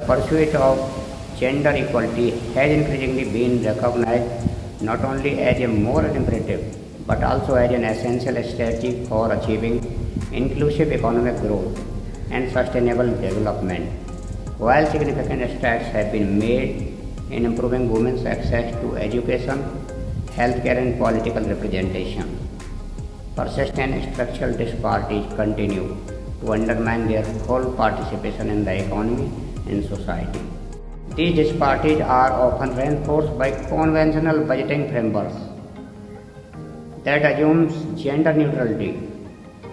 Pursuit of gender equality has increasingly been recognized not only as a moral imperative but also as an essential strategy for achieving inclusive economic growth and sustainable development. While significant strides have been made in improving women's access to education, healthcare, and political representation, persistent structural disparities continue to undermine their full participation in the economy and society. These disparities are often reinforced by conventional budgeting frameworks that assumes gender neutrality,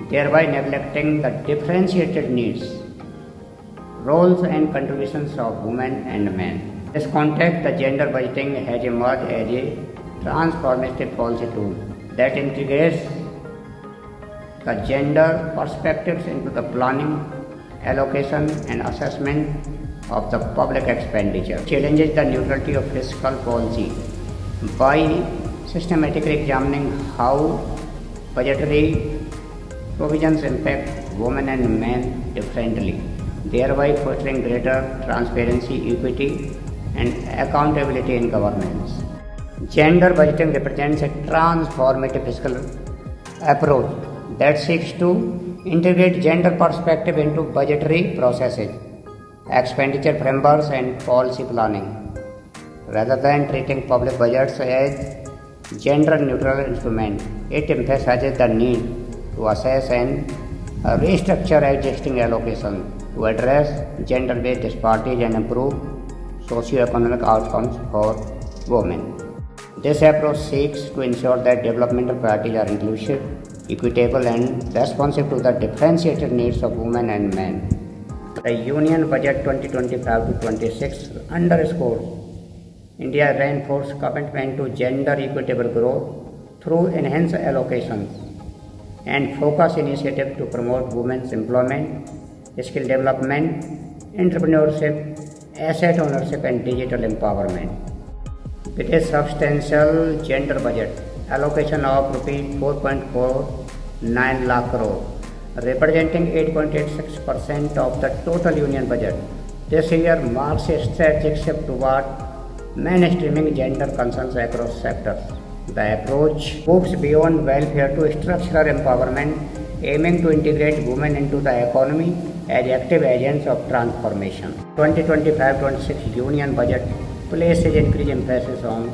thereby neglecting the differentiated needs, roles, and contributions of women and men. In this context, the gender budgeting has emerged as a transformative policy tool that integrates the gender perspectives into the planning, allocation, and assessment of the public expenditure. It challenges the neutrality of fiscal policy by systematically examining how budgetary provisions impact women and men differently, thereby fostering greater transparency, equity, and accountability in governance. Gender budgeting represents a transformative fiscal approach that seeks to integrate gender perspective into budgetary processes, expenditure frameworks, and policy planning. Rather than treating public budgets as gender-neutral instruments, it emphasizes the need to assess and restructure existing allocations to address gender-based disparities and improve socio-economic outcomes for women. This approach seeks to ensure that developmental priorities are inclusive, equitable, and responsive to the differentiated needs of women and men. The Union Budget 2025-26 underscores India's reinforced commitment to gender equitable growth through enhanced allocations and focused initiatives to promote women's employment, skill development, entrepreneurship, asset ownership, and digital empowerment. With a substantial gender budget allocation of Rs 4.49 lakh crore, representing 8.86% of the total union budget, this year marks a strategic shift toward mainstreaming gender concerns across sectors. The approach moves beyond welfare to structural empowerment, aiming to integrate women into the economy as active agents of transformation. 2025-26 Union Budget places increased emphasis on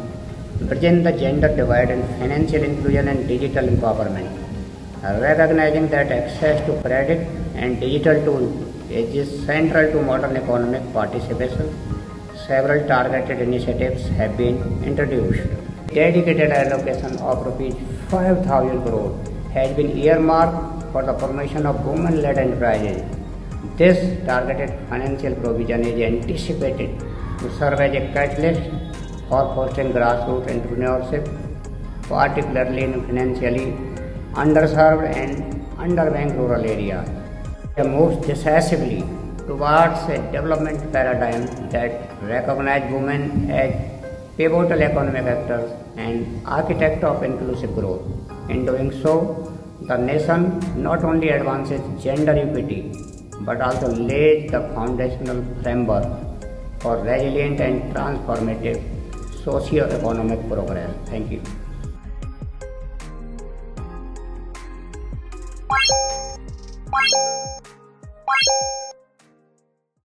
bridging the gender divide in financial inclusion and digital empowerment, recognizing that access to credit and digital tools is central to modern economic participation. Several targeted initiatives have been introduced. Dedicated allocation of Rs 5,000 crore has been earmarked for the formation of women-led enterprises. This targeted financial provision is anticipated to serve as a catalyst for fostering grassroots entrepreneurship, particularly in financially underserved and underbanked rural areas. It moves decisively towards a development paradigm that recognizes women as pivotal economic actors and architects of inclusive growth. In doing so, the nation not only advances gender equity but also lays the foundational framework for resilient and transformative socio-economic progress. Thank you.